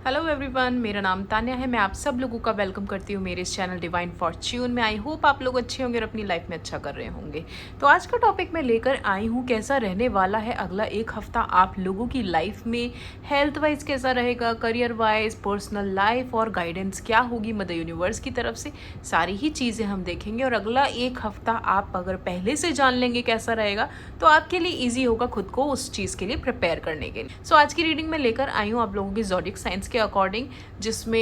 Hello everyone, मेरा नाम तान्या है। मैं आप सब लोगों का वेलकम करती हूँ मेरे इस चैनल डिवाइन फॉर्च्यून में। आई होप आप लोग अच्छे होंगे और अपनी लाइफ में अच्छा कर रहे होंगे। तो आज का टॉपिक मैं लेकर आई हूँ, कैसा रहने वाला है अगला एक हफ्ता आप लोगों की लाइफ में। हेल्थ वाइज कैसा रहेगा, करियर वाइज, पर्सनल लाइफ और गाइडेंस क्या होगी मदर यूनिवर्स की तरफ से, सारी ही चीज़ें हम देखेंगे। और अगला एक हफ्ता आप अगर पहले से जान लेंगे कैसा रहेगा तो आपके लिए ईजी होगा खुद को उस चीज़ के लिए प्रिपेयर करने के लिए। सो आज की रीडिंग में लेकर आई हूँ आप लोगों की ज़ोडिक साइंस के अकॉर्डिंग, जिसमें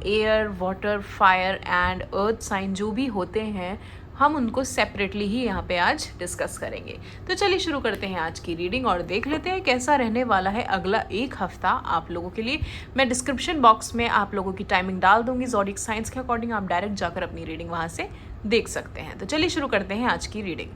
air, water, fire and earth sign जो भी होते हैं हम उनको सेपरेटली ही यहाँ पे आज डिस्कस करेंगे। तो चलिए शुरू करते हैं आज की रीडिंग और देख लेते हैं कैसा रहने वाला है अगला एक हफ्ता आप लोगों के लिए। मैं डिस्क्रिप्शन बॉक्स में आप लोगों की टाइमिंग डाल दूंगी ज़ोडिक साइंस के अकॉर्डिंग, आप डायरेक्ट जाकर अपनी रीडिंग वहाँ से देख सकते हैं। तो चलिए शुरू करते हैं आज की reading.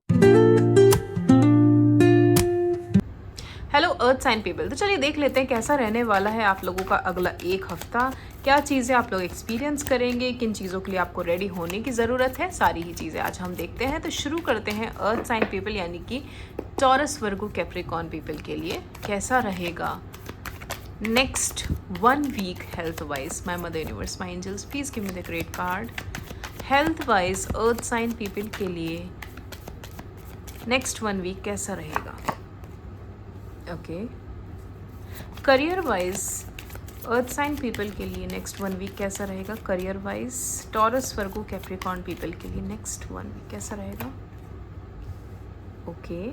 Hello earth sign people, तो चलिए देख लेते हैं कैसा रहने वाला है आप लोगों का अगला एक हफ्ता। क्या चीज़ें आप लोग एक्सपीरियंस करेंगे, किन चीज़ों के लिए आपको रेडी होने की ज़रूरत है, सारी ही चीज़ें आज हम देखते हैं। तो शुरू करते हैं अर्थ साइन पीपल यानी कि टॉरस, वर्गो, कैप्रिकॉर्न पीपल के लिए कैसा रहेगा next 1 week health wise. My mother universe, my angels, please give me the great card. Health wise earth sign people के लिए नेक्स्ट 1 वीक कैसा रहेगा। Okay, career wise earth sign people के लिए नेक्स्ट 1 वीक कैसा रहेगा। Career wise Taurus, Virgo, Capricorn people के लिए नेक्स्ट 1 वीक कैसा रहेगा। Okay,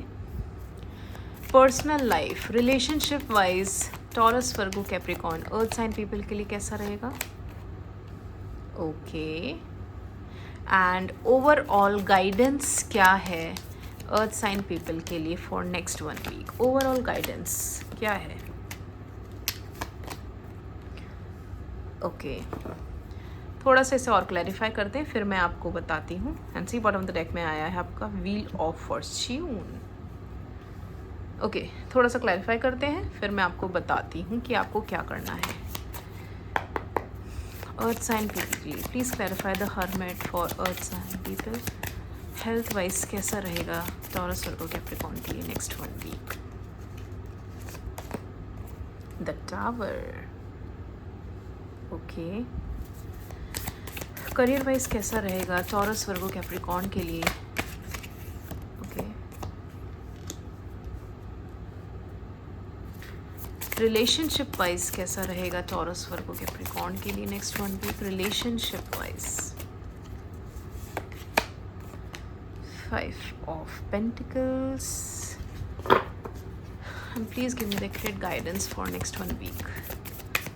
personal life, relationship wise Taurus, Virgo, Capricorn earth sign people के लिए कैसा रहेगा। ओके, एंड ओवरऑल गाइडेंस क्या है अर्थ साइन पीपल के लिए for next 1 week. Overall guidance क्या है। ओके, थोड़ा सा इसे और क्लैरिफाई करते हैं फिर मैं आपको बताती हूँ। And see bottom of the deck में आया है आपका व्हील ऑफ फॉर्च्यून। ओके, थोड़ा सा क्लैरिफाई करते हैं फिर मैं आपको बताती हूँ कि आपको क्या करना है। Earth sign people please clarify the hermit for earth sign people. Health wise कैसा रहेगा टॉरस, वर्गो, कैप्रिकॉर्न के लिए next 1 week. The tower. Okay, career wise कैसा रहेगा टॉरस, वर्गो, कैप्रिकॉर्न के लिए। ओके, रिलेशनशिप वाइज कैसा रहेगा टॉरस, वर्गो, कैप्रिकॉर्न के लिए next 1 week. Relationship wise 5 of Pentacles, and please give me the great guidance for next 1 week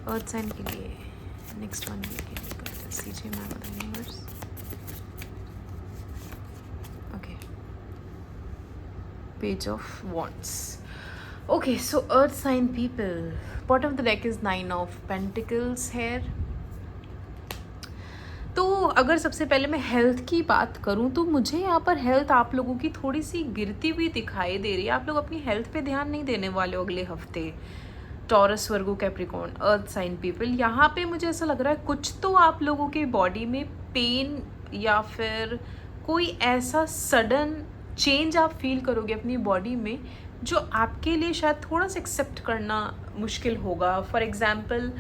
Earth sign के लिए next 1 week के लिए guidance दीजिए मैं mother universe. Okay, Page of Wands. Okay, so Earth sign people, bottom of the deck is 9 of Pentacles here. तो अगर सबसे पहले मैं हेल्थ की बात करूं तो मुझे यहाँ पर हेल्थ आप लोगों की थोड़ी सी गिरती हुई दिखाई दे रही है। आप लोग अपनी हेल्थ पे ध्यान नहीं देने वाले हो अगले हफ्ते। Taurus, Virgo, Capricorn earth sign people, यहाँ पे मुझे ऐसा लग रहा है कुछ तो आप लोगों के बॉडी में पेन या फिर कोई ऐसा सडन चेंज आप फील करोगे अपनी बॉडी में जो आपके लिए शायद थोड़ा सा एक्सेप्ट करना मुश्किल होगा। फॉर एग्ज़ाम्पल,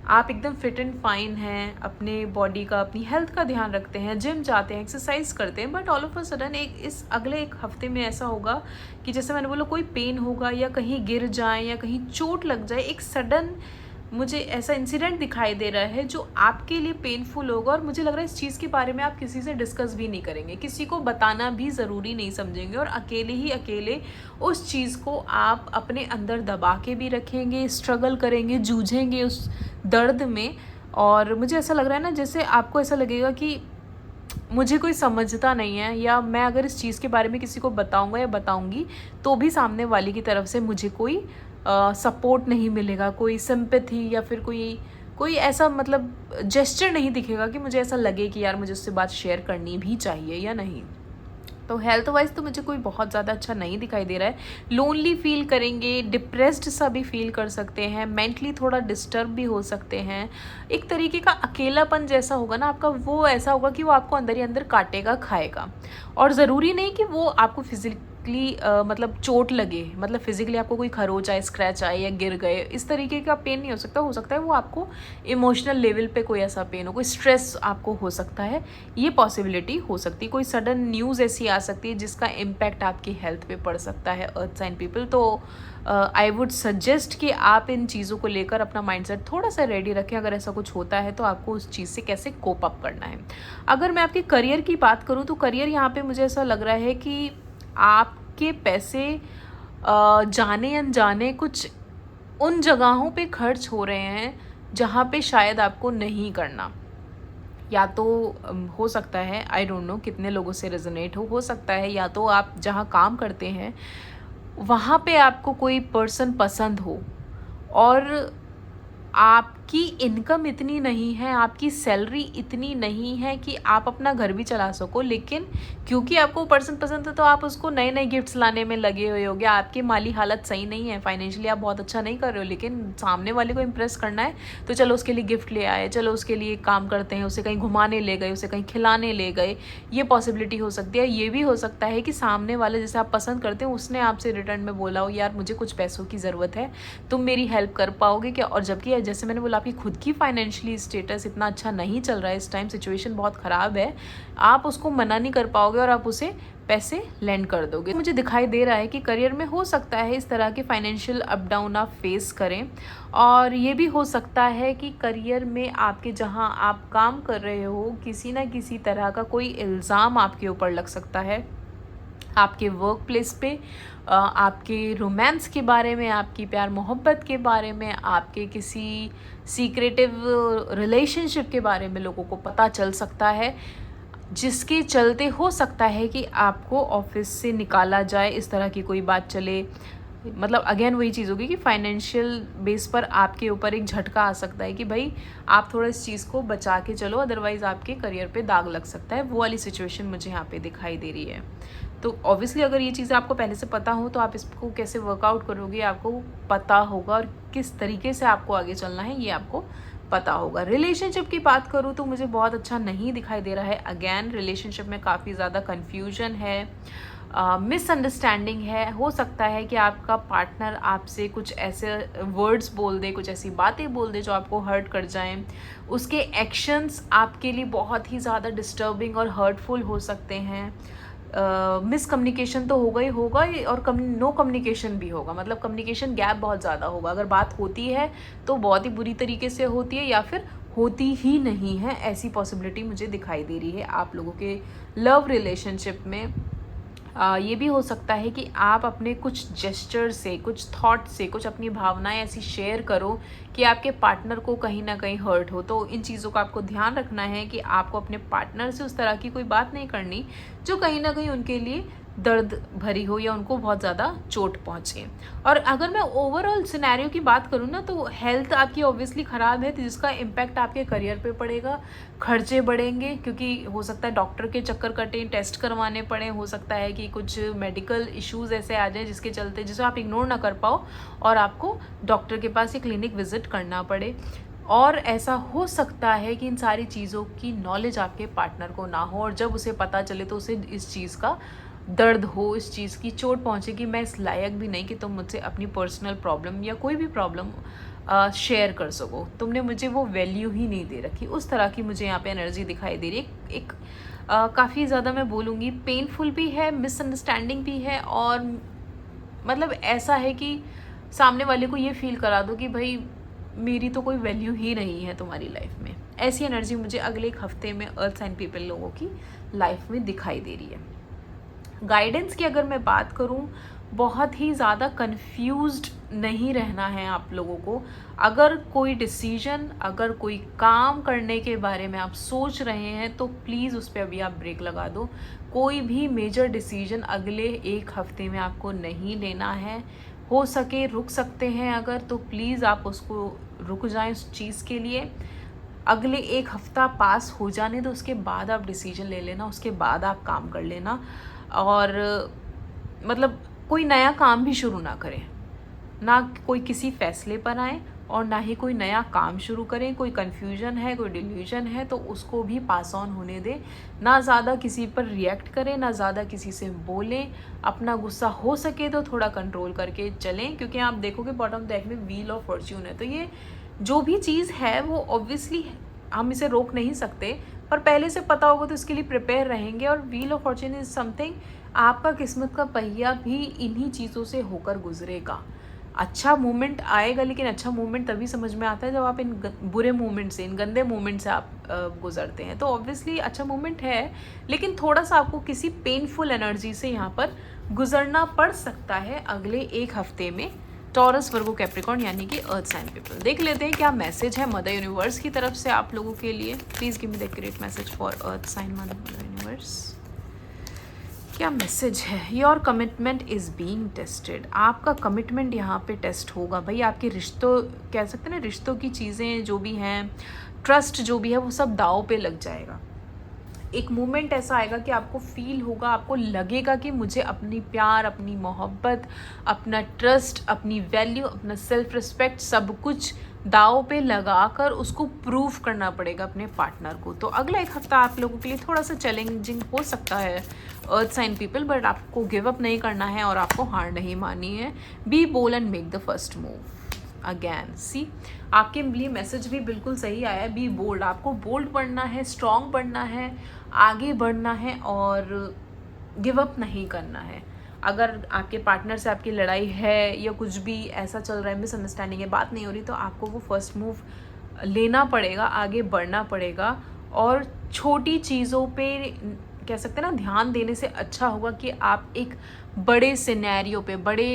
आप एकदम फिट एंड फाइन हैं, अपने बॉडी का, अपनी हेल्थ का ध्यान रखते हैं, जिम जाते हैं, एक्सरसाइज करते हैं, but all of a sudden इस अगले एक हफ्ते में ऐसा होगा कि जैसे मैंने बोला कोई पेन होगा या कहीं गिर जाए या कहीं चोट लग जाए। एक सडन मुझे ऐसा इंसिडेंट दिखाई दे रहा है जो आपके लिए पेनफुल होगा और मुझे लग रहा है इस चीज़ के बारे में आप किसी से डिस्कस भी नहीं करेंगे, किसी को बताना भी ज़रूरी नहीं समझेंगे और अकेले ही अकेले उस चीज़ को आप अपने अंदर दबा के भी रखेंगे, स्ट्रगल करेंगे, जूझेंगे उस दर्द में। और मुझे ऐसा लग रहा है ना जैसे आपको ऐसा लगेगा कि मुझे कोई समझता नहीं है, या मैं अगर इस चीज़ के बारे में किसी को बताऊंगा या बताऊंगी तो भी सामने वाले की तरफ से मुझे कोई सपोर्ट नहीं मिलेगा, कोई सिंपैथी या फिर कोई ऐसा मतलब जेस्चर नहीं दिखेगा कि मुझे ऐसा लगे कि यार मुझे उससे बात शेयर करनी भी चाहिए या नहीं। तो हेल्थ वाइज तो मुझे कोई बहुत ज़्यादा अच्छा नहीं दिखाई दे रहा है। लोनली फील करेंगे, डिप्रेस्ड सा भी फील कर सकते हैं, मेंटली थोड़ा डिस्टर्ब भी हो सकते हैं। एक तरीके का अकेलापन जैसा होगा ना आपका, वो ऐसा होगा कि वो आपको अंदर ही अंदर काटेगा, खाएगा। और ज़रूरी नहीं कि वो आपको फिजिकली मतलब चोट लगे, मतलब फिजिकली आपको कोई खरोच आए, स्क्रैच आए या गिर गए, इस तरीके का पेन नहीं हो सकता है वो आपको इमोशनल लेवल पे कोई ऐसा पेन हो, कोई स्ट्रेस आपको हो सकता है, ये पॉसिबिलिटी हो सकती है। कोई सडन न्यूज़ ऐसी आ सकती है जिसका इम्पैक्ट आपकी हेल्थ पे पड़ सकता है अर्थ साइन पीपल। तो आई वुड सजेस्ट कि आप इन चीज़ों को लेकर अपना माइंडसेट थोड़ा सा रेडी रखें। अगर ऐसा कुछ होता है तो आपको उस चीज़ से कैसे कोप अप करना है। अगर मैं आपके करियर की बात करूँ तो करियर यहाँ पे मुझे ऐसा लग रहा है कि आपके पैसे जाने अनजाने कुछ उन जगहों पे खर्च हो रहे हैं जहाँ पे शायद आपको नहीं करना। या तो हो सकता है, आई डोंट नो कितने लोगों से रेजोनेट हो सकता है, या तो आप जहाँ काम करते हैं वहाँ पे आपको कोई पर्सन पसंद हो और आपकी इनकम इतनी नहीं है, आपकी सैलरी इतनी नहीं है कि आप अपना घर भी चला सको, लेकिन क्योंकि आपको पर्सन पसंद है तो आप उसको नए नए गिफ्ट्स लाने में लगे हुए होगे। आपकी माली हालत सही नहीं है, फाइनेंशियली आप बहुत अच्छा नहीं कर रहे हो, लेकिन सामने वाले को इम्प्रेस करना है तो चलो उसके लिए गिफ्ट ले आए, चलो उसके लिए काम करते हैं, उसे कहीं घुमाने ले गए, उसे कहीं खिलाने ले गए। ये पॉसिबिलिटी हो सकती है। ये भी हो सकता है कि सामने वाले जैसे आप पसंद करते हैं उसने आपसे रिटर्न में बोला हो, यार मुझे कुछ पैसों की ज़रूरत है, तुम मेरी हेल्प कर पाओगे क्या। और जबकि जैसे मैंने बोला आपकी खुद की फाइनेंशियली स्टेटस इतना अच्छा नहीं चल रहा है, इस टाइम सिचुएशन बहुत ख़राब है, आप उसको मना नहीं कर पाओगे और आप उसे पैसे लेंड कर दोगे। मुझे दिखाई दे रहा है कि करियर में हो सकता है इस तरह के फाइनेंशियल अप डाउन आप फेस करें। और ये भी हो सकता है कि करियर में आपके जहां आप काम कर रहे हो किसी ना किसी तरह का कोई इल्ज़ाम आपके ऊपर लग सकता है, आपके वर्क प्लेस पे, आपके रोमांस के बारे में, आपकी प्यार मोहब्बत के बारे में, आपके किसी सीक्रेटिव रिलेशनशिप के बारे में लोगों को पता चल सकता है, जिसके चलते हो सकता है कि आपको ऑफिस से निकाला जाए, इस तरह की कोई बात चले। मतलब अगेन वही चीज़ होगी कि फाइनेंशियल बेस पर आपके ऊपर एक झटका आ सकता है कि भाई आप थोड़ा इस चीज़ को बचा के चलो, अदरवाइज़ आपके करियर पे दाग लग सकता है। वो वाली सिचुएशन मुझे यहाँ पे दिखाई दे रही है। तो ऑब्वियसली अगर ये चीज़ें आपको पहले से पता हो तो आप इसको कैसे वर्कआउट करोगे आपको पता होगा, और किस तरीके से आपको आगे चलना है ये आपको पता होगा। रिलेशनशिप की बात करूँ तो मुझे बहुत अच्छा नहीं दिखाई दे रहा है। अगेन रिलेशनशिप में काफ़ी ज़्यादा कन्फ्यूजन है, मिसअंडरस्टैंडिंग है। हो सकता है कि आपका पार्टनर आपसे कुछ ऐसे वर्ड्स बोल दे, कुछ ऐसी बातें बोल दे जो आपको हर्ट कर जाएं। उसके एक्शंस आपके लिए बहुत ही ज़्यादा डिस्टर्बिंग और हर्टफुल हो सकते हैं। मिसकम्युनिकेशन तो होगा ही होगा, और नो कम्युनिकेशन भी होगा, मतलब कम्युनिकेशन गैप बहुत ज़्यादा होगा। अगर बात होती है तो बहुत ही बुरी तरीके से होती है या फिर होती ही नहीं है, ऐसी पॉसिबिलिटी मुझे दिखाई दे रही है आप लोगों के लव रिलेशनशिप में। ये भी हो सकता है कि आप अपने कुछ जेस्चर से, कुछ थॉट से, कुछ अपनी भावनाएं ऐसी शेयर करो कि आपके पार्टनर को कहीं ना कहीं हर्ट हो। तो इन चीज़ों का आपको ध्यान रखना है कि आपको अपने पार्टनर से उस तरह की कोई बात नहीं करनी जो कहीं ना कहीं उनके लिए दर्द भरी हो या उनको बहुत ज़्यादा चोट पहुँचे। और अगर मैं ओवरऑल सिनेरियो की बात करूँ ना, तो हेल्थ आपकी ऑब्वियसली ख़राब है, तो जिसका इम्पैक्ट आपके करियर पे पड़ेगा। खर्चे बढ़ेंगे क्योंकि हो सकता है डॉक्टर के चक्कर कटें, टेस्ट करवाने पड़े, हो सकता है कि कुछ मेडिकल इश्यूज़ ऐसे आ जाएं जिसके चलते, जिसे आप इग्नोर ना कर पाओ और आपको डॉक्टर के पास या क्लिनिक विजिट करना पड़े। और ऐसा हो सकता है कि इन सारी चीज़ों की नॉलेज आपके पार्टनर को ना हो, और जब उसे पता चले तो उसे इस चीज़ का दर्द हो, इस चीज़ की चोट पहुँचे कि मैं इस लायक भी नहीं कि तुम मुझसे अपनी पर्सनल प्रॉब्लम या कोई भी प्रॉब्लम शेयर कर सको, तुमने मुझे वो वैल्यू ही नहीं दे रखी। उस तरह की मुझे यहाँ पे एनर्जी दिखाई दे रही है। एक काफ़ी ज़्यादा मैं बोलूँगी पेनफुल भी है, मिसअंडरस्टैंडिंग भी है, और मतलब ऐसा है कि सामने वाले को ये फील करा दो कि भाई मेरी तो कोई वैल्यू ही नहीं है तुम्हारी लाइफ में। ऐसी एनर्जी मुझे अगले एक हफ्ते में अर्थ साइन पीपल लोगों की लाइफ में दिखाई दे रही है। गाइडेंस की अगर मैं बात करूं, बहुत ही ज़्यादा कंफ्यूज्ड नहीं रहना है आप लोगों को। अगर कोई डिसीजन, अगर कोई काम करने के बारे में आप सोच रहे हैं तो प्लीज़ उस पर अभी आप ब्रेक लगा दो। कोई भी मेजर डिसीजन अगले एक हफ्ते में आपको नहीं लेना है। हो सके रुक सकते हैं अगर, तो प्लीज़ आप उसको रुक जाएं उस चीज़ के लिए। अगले एक हफ्ता पास हो जाने दो, उसके बाद आप डिसीजन ले लेना, उसके बाद आप काम कर लेना। और मतलब कोई नया काम भी शुरू ना करें, ना कोई किसी फैसले पर आए और ना ही कोई नया काम शुरू करें। कोई कन्फ्यूजन है, कोई डिल्यूजन है तो उसको भी पास ऑन होने दें। ना ज़्यादा किसी पर रिएक्ट करें, ना ज़्यादा किसी से बोलें। अपना गुस्सा हो सके तो थोड़ा कंट्रोल करके चलें, क्योंकि आप देखोगे बॉटम डेक में व्हील ऑफ फॉर्च्यून है। तो ये जो भी चीज़ है वो ऑब्वियसली हम इसे रोक नहीं सकते, पर पहले से पता होगा तो इसके लिए प्रिपेयर रहेंगे। और wheel of Fortune is something, आपका किस्मत का पहिया भी इन्हीं चीज़ों से होकर गुजरेगा। अच्छा मोमेंट आएगा, लेकिन अच्छा मोमेंट तभी समझ में आता है जब आप इन बुरे मोमेंट से, इन गंदे मोमेंट से आप गुजरते हैं। तो ऑब्वियसली अच्छा मोमेंट है, लेकिन थोड़ा सा आपको किसी पेनफुल एनर्जी से यहाँ पर गुजरना पड़ सकता है अगले एक हफ्ते में। टॉरस, वर्गो, कैप्रिकॉर्न यानी कि अर्थ साइन पीपल। देख लेते हैं क्या मैसेज है मदर यूनिवर्स की तरफ से आप लोगों के लिए। Please give me the great message for earth sign mother universe. क्या मैसेज है? Your commitment is being tested. आपका कमिटमेंट यहाँ पे टेस्ट होगा भाई। आपके रिश्तों, कह सकते हैं ना, रिश्तों की चीज़ें जो भी हैं, ट्रस्ट जो भी है, वो सब दाव पे लग जाएगा। एक मोमेंट ऐसा आएगा कि आपको फील होगा, आपको लगेगा कि मुझे अपनी प्यार, अपनी मोहब्बत, अपना ट्रस्ट, अपनी वैल्यू, अपना सेल्फ रिस्पेक्ट सब कुछ दाव पे लगाकर उसको प्रूव करना पड़ेगा अपने पार्टनर को। तो अगला एक हफ्ता आप लोगों के लिए थोड़ा सा चैलेंजिंग हो सकता है अर्थ साइन पीपल, बट आपको गिव अप नहीं करना है और आपको हार नहीं माननी है। Be bold and make the first move. Again see, आपके लिए मैसेज भी बिल्कुल सही आया है। बी बोल्ड, आपको बोल्ड बनना है, स्ट्रॉन्ग बनना है, आगे बढ़ना है और गिव अप नहीं करना है। अगर आपके पार्टनर से आपकी लड़ाई है या कुछ भी ऐसा चल रहा है, मिसअंडरस्टैंडिंग है, बात नहीं हो रही, तो आपको वो फर्स्ट मूव लेना पड़ेगा, आगे बढ़ना पड़ेगा। और छोटी चीज़ों पे कह सकते हैं ना, ध्यान देने से अच्छा होगा कि आप एक बड़े सिनेरियो पे, बड़े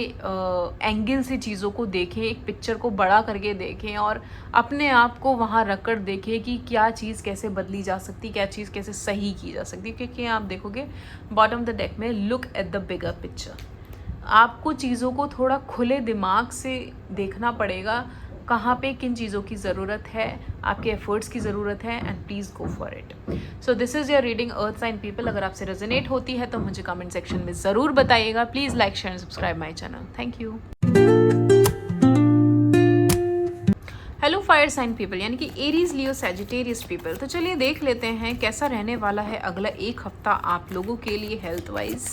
एंगल से चीज़ों को देखें, एक पिक्चर को बड़ा करके देखें और अपने आप को वहाँ रख कर देखें कि क्या चीज़ कैसे बदली जा सकती, क्या चीज़ कैसे सही की जा सकती। क्योंकि आप देखोगे बॉटम ऑफ द डेक में look at the bigger picture. आपको चीज़ों को थोड़ा खुले दिमाग से देखना पड़ेगा, कहाँ पे किन चीज़ों की ज़रूरत है, आपके एफर्ट्स की ज़रूरत है, and please go for it. So this is your reading earth sign people. अगर आपसे रेजोनेट होती है तो मुझे कमेंट सेक्शन में ज़रूर बताइएगा। Please like, share and subscribe my channel. Thank you. Hello fire sign people, यानी कि एरीज, लियो, सैजिटेरियस पीपल। तो चलिए देख लेते हैं कैसा रहने वाला है अगला एक हफ्ता आप लोगों के लिए हेल्थ वाइज।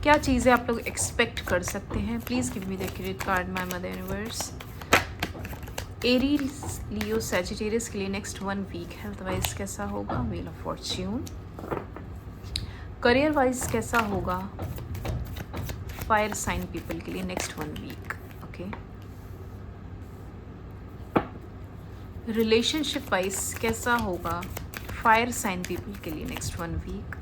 क्या चीज़ें आप लोग एक्सपेक्ट कर सकते हैं। Please give me the credit card my mother universe. Aries, Leo, Sagittarius के लिए नेक्स्ट 1 वीक हेल्थ वाइज कैसा होगा। Wheel of fortune. Career wise कैसा होगा फायर साइन पीपल के लिए next 1 week. Okay. Relationship wise कैसा होगा फायर साइन पीपल के लिए नेक्स्ट 1 वीक।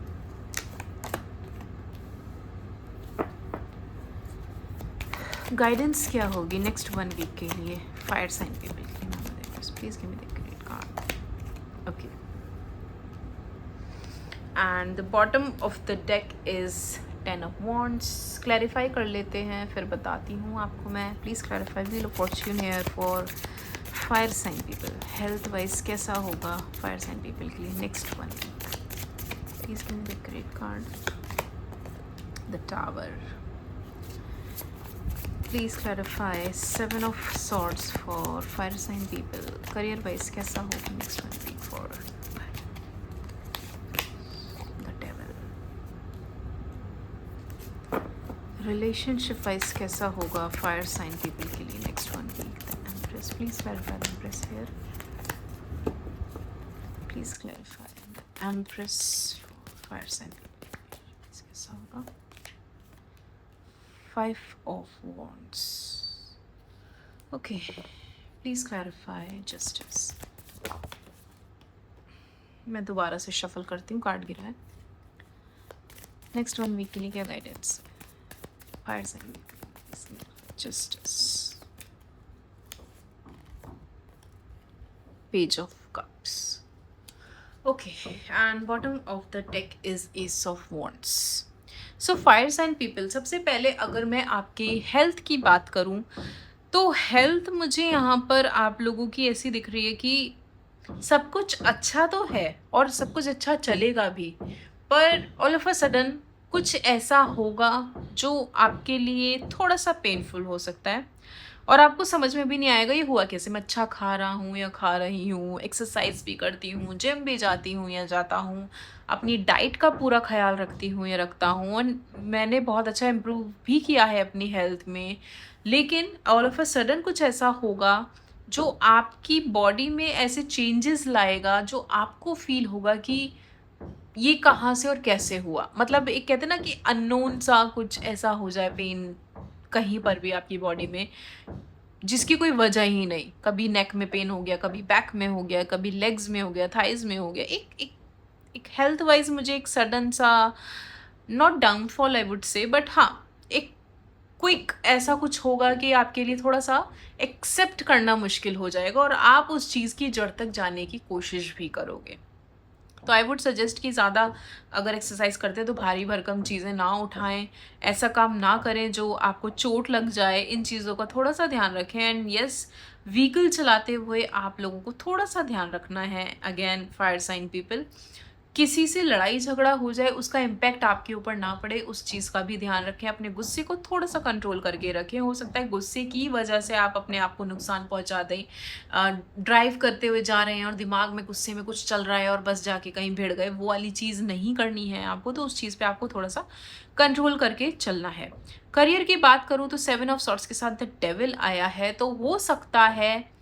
गाइडेंस क्या होगी नेक्स्ट 1 वीक के लिए फायर साइन पीपल के लिए। Please give me the credit card. Okay, and the bottom of the deck is 10 of wands. Clarify कर लेते हैं, फिर बताती हूँ आपको मैं। Please clarify wheel of fortune here for fire sign people. Health wise कैसा होगा फायर साइन पीपल के लिए next 1 week. Please give me the credit card. The tower. Please clarify 7 of swords for fire sign people. Career wise कैसा होगा next 1 week for the devil. Relationship wise कैसा होगा fire sign people के लिए next 1 week. The empress. Please clarify the empress here. Please clarify the empress for fire sign people कैसा होगा। 5 of wands. Okay, please clarify justice. मैं दोबारा से shuffle करती हूँ, कार्ड गिरा है। नेक्स्ट 1 वीक के लिए क्या guidance fire sign justice. Page of cups. Okay, and bottom of the deck is ace of wands. So fire sign people, सबसे पहले अगर मैं आपके हेल्थ की बात करूं तो हेल्थ मुझे यहाँ पर आप लोगों की ऐसी दिख रही है कि सब कुछ अच्छा तो है और सब कुछ अच्छा चलेगा भी, पर ऑल ऑफ अ सडन कुछ ऐसा होगा जो आपके लिए थोड़ा सा पेनफुल हो सकता है। और आपको समझ में भी नहीं आएगा ये हुआ कैसे। मैं अच्छा खा रहा हूँ या खा रही हूँ, एक्सरसाइज भी करती हूँ, जिम भी जाती हूँ या जाता हूँ, अपनी डाइट का पूरा ख्याल रखती हूँ या रखता हूँ, और मैंने बहुत अच्छा इम्प्रूव भी किया है अपनी हेल्थ में। लेकिन ऑल ऑफ अ सडन कुछ ऐसा होगा जो आपकी बॉडी में ऐसे चेंजेस लाएगा जो आपको फील होगा कि ये कहाँ से और कैसे हुआ। मतलब एक कहते हैं ना कि अननोन सा कुछ ऐसा हो जाए, पेन कहीं पर भी आपकी बॉडी में, जिसकी कोई वजह ही नहीं। कभी नेक में पेन हो गया, कभी बैक में हो गया, कभी लेग्स में हो गया, थाइज़ में हो गया। एक एक एक हेल्थ वाइज़ मुझे एक सडन सा, not downfall I would say, but हाँ, एक क्विक ऐसा कुछ होगा कि आपके लिए थोड़ा-सा एक्सेप्ट करना मुश्किल हो जाएगा और आप उस चीज़ की जड़ तक जाने की कोशिश भी करोगे। तो आई वुड सजेस्ट कि ज़्यादा अगर एक्सरसाइज करते हैं तो भारी भरकम चीज़ें ना उठाएं, ऐसा काम ना करें जो आपको चोट लग जाए। इन चीज़ों का थोड़ा सा ध्यान रखें। एंड यस, व्हीकल चलाते हुए आप लोगों को थोड़ा सा ध्यान रखना है। अगेन, फायर साइन पीपल, किसी से लड़ाई झगड़ा हो जाए उसका इम्पैक्ट आपके ऊपर ना पड़े, उस चीज़ का भी ध्यान रखें। अपने गुस्से को थोड़ा सा कंट्रोल करके रखें। हो सकता है गुस्से की वजह से आप अपने आप को नुकसान पहुंचा दें। ड्राइव करते हुए जा रहे हैं और दिमाग में गुस्से में कुछ चल रहा है और बस जाके कहीं भिड़ गए, वो वाली चीज़ नहीं करनी है आपको। तो उस चीज़ पे आपको थोड़ा सा कंट्रोल करके चलना है। करियर की बात करूँ तो 7 ऑफ सॉर्ट्स के साथ द डेविल आया है। तो हो सकता है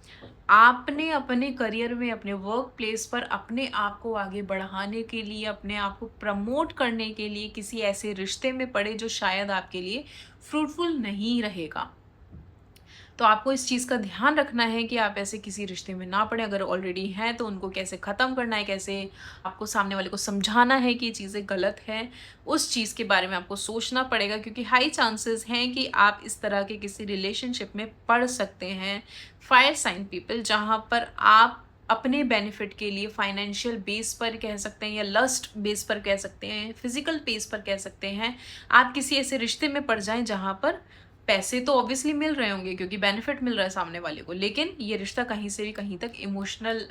आपने अपने करियर में, अपने वर्क प्लेस पर अपने आप को आगे बढ़ाने के लिए, अपने आप को प्रमोट करने के लिए किसी ऐसे रिश्ते में पड़े जो शायद आपके लिए फ्रूटफुल नहीं रहेगा। तो आपको इस चीज़ का ध्यान रखना है कि आप ऐसे किसी रिश्ते में ना पड़े। अगर ऑलरेडी हैं तो उनको कैसे ख़त्म करना है, कैसे आपको सामने वाले को समझाना है कि ये चीज़ें गलत हैं, उस चीज़ के बारे में आपको सोचना पड़ेगा। क्योंकि हाई चांसेस हैं कि आप इस तरह के किसी रिलेशनशिप में पड़ सकते हैं, फायर साइन पीपल, जहाँ पर आप अपने बेनिफिट के लिए फाइनेंशियल बेस पर कह सकते हैं या लस्ट बेस पर कह सकते हैं, फिजिकल बेस पर कह सकते हैं, आप किसी ऐसे रिश्ते में पड़ जाएं जहाँ पर पैसे तो ऑब्वियसली मिल रहे होंगे क्योंकि बेनिफिट मिल रहा है सामने वाले को, लेकिन ये रिश्ता कहीं से भी कहीं तक इमोशनल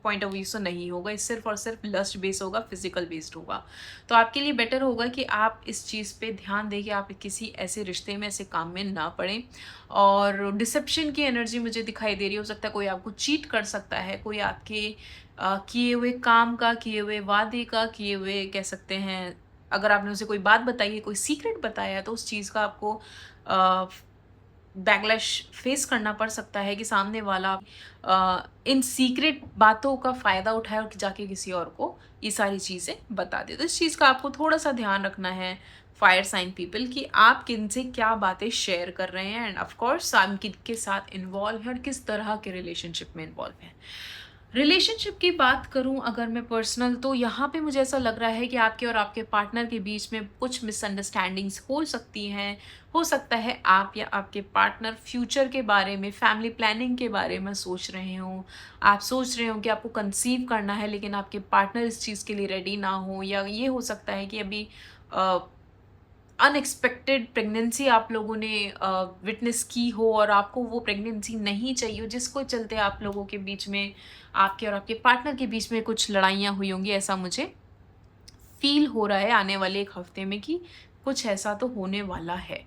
पॉइंट ऑफ व्यू से नहीं होगा। ये सिर्फ और सिर्फ लस्ट बेस्ड होगा, फिजिकल बेस्ड होगा। तो आपके लिए बेटर होगा कि आप इस चीज़ पे ध्यान दें कि आप किसी ऐसे रिश्ते में, ऐसे काम में ना पड़ें। और डिसेप्शन की एनर्जी मुझे दिखाई दे रही है। हो सकता है कोई आपको चीट कर सकता है, कोई आपके किए हुए काम का, किए हुए वादे का, किए हुए कह सकते हैं, अगर आपने उसे कोई बात बताई है, कोई सीक्रेट बताया है, तो उस चीज़ का आपको बैकलैश फेस करना पड़ सकता है कि सामने वाला इन सीक्रेट बातों का फ़ायदा उठाए और जाके किसी और को ये सारी चीज़ें बता दे। तो इस चीज़ का आपको थोड़ा सा ध्यान रखना है, फायर साइन पीपल, कि आप किन से क्या बातें शेयर कर रहे हैं एंड ऑफ कोर्स आप किन के साथ इन्वॉल्व हैं और किस तरह के रिलेशनशिप में इन्वॉल्व हैं। रिलेशनशिप की बात करूं अगर मैं पर्सनल, तो यहाँ पे मुझे ऐसा लग रहा है कि आपके और आपके पार्टनर के बीच में कुछ मिसअंडरस्टैंडिंग्स हो सकती हैं। हो सकता है आप या आपके पार्टनर फ्यूचर के बारे में, फैमिली प्लानिंग के बारे में सोच रहे हो। आप सोच रहे हो कि आपको कंसीव करना है लेकिन आपके पार्टनर इस चीज़ के लिए रेडी ना हो, या ये हो सकता है कि अभी अनएक्सपेक्टेड प्रेगनेंसी आप लोगों ने विटनेस की हो और आपको वो प्रेगनेंसी नहीं चाहिए हो, जिसको चलते आप लोगों के बीच में, आपके और आपके पार्टनर के बीच में कुछ लड़ाइयाँ हुई होंगी। ऐसा मुझे फील हो रहा है आने वाले एक हफ्ते में कि कुछ ऐसा तो होने वाला है।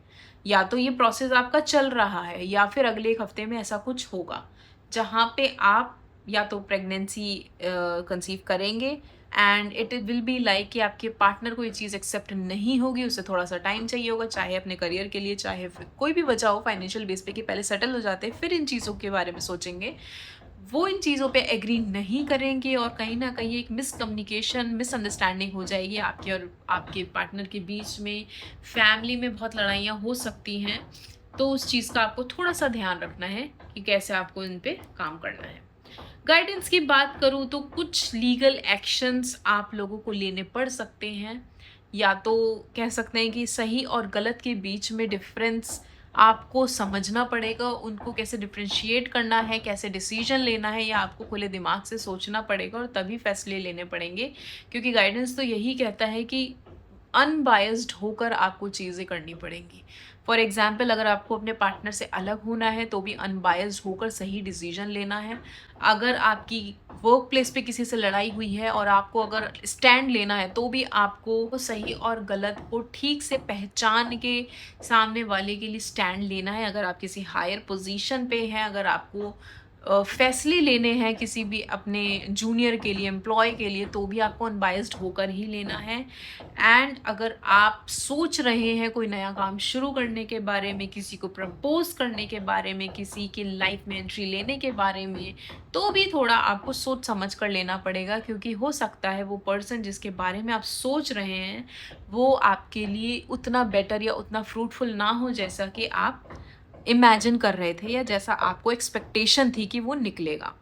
या तो ये प्रोसेस आपका चल रहा है या फिर अगले एक हफ्ते में ऐसा कुछ होगा जहाँ पे आप या तो प्रेगनेंसी कंसीव करेंगे and it will be like कि आपके पार्टनर को ये चीज़ एक्सेप्ट नहीं होगी, उसे थोड़ा सा टाइम चाहिए होगा, चाहे अपने करियर के लिए, चाहे फिर कोई भी वजह हो फाइनेंशियल बेस पे कि पहले सेटल हो जाते हैं फिर इन चीज़ों के बारे में सोचेंगे। वो इन चीज़ों पे एग्री नहीं करेंगे और कहीं ना कहीं एक मिसकम्युनिकेशन, मिसअंडरस्टैंडिंग हो जाएगी आपके और आपके पार्टनर के बीच में। फैमिली में बहुत लड़ाइयाँ हो सकती हैं। तो उस चीज़ का आपको थोड़ा सा ध्यान रखना है कि कैसे आपको इन पे काम करना है। गाइडेंस की बात करूँ तो कुछ लीगल एक्शंस आप लोगों को लेने पड़ सकते हैं, या तो कह सकते हैं कि सही और गलत के बीच में डिफरेंस आपको समझना पड़ेगा, उनको कैसे डिफ्रेंशिएट करना है, कैसे डिसीजन लेना है, या आपको खुले दिमाग से सोचना पड़ेगा और तभी फैसले लेने पड़ेंगे। क्योंकि गाइडेंस तो यही कहता है कि अनबायस्ड होकर आपको चीज़ें करनी पड़ेंगी। फॉर एग्जाम्पल, अगर आपको अपने पार्टनर से अलग होना है तो भी अनबायस्ड होकर सही डिसीजन लेना है। अगर आपकी वर्क प्लेस पे किसी से लड़ाई हुई है और आपको अगर स्टैंड लेना है तो भी आपको सही और गलत को ठीक से पहचान के सामने वाले के लिए स्टैंड लेना है। अगर आप किसी हायर पोजीशन पे हैं, अगर आपको फैसले लेने हैं किसी भी अपने जूनियर के लिए, एम्प्लॉय के लिए, तो भी आपको अनबायस्ड होकर ही लेना है। एंड अगर आप सोच रहे हैं कोई नया काम शुरू करने के बारे में, किसी को प्रपोज करने के बारे में, किसी की लाइफ में एंट्री लेने के बारे में, तो भी थोड़ा आपको सोच समझ कर लेना पड़ेगा, क्योंकि हो सकता है वो पर्सन जिसके बारे में आप सोच रहे हैं वो आपके लिए उतना बेटर या उतना फ्रूटफुल ना हो जैसा कि आप इमेजिन कर रहे थे या जैसा आपको एक्सपेक्टेशन थी कि वो निकलेगा।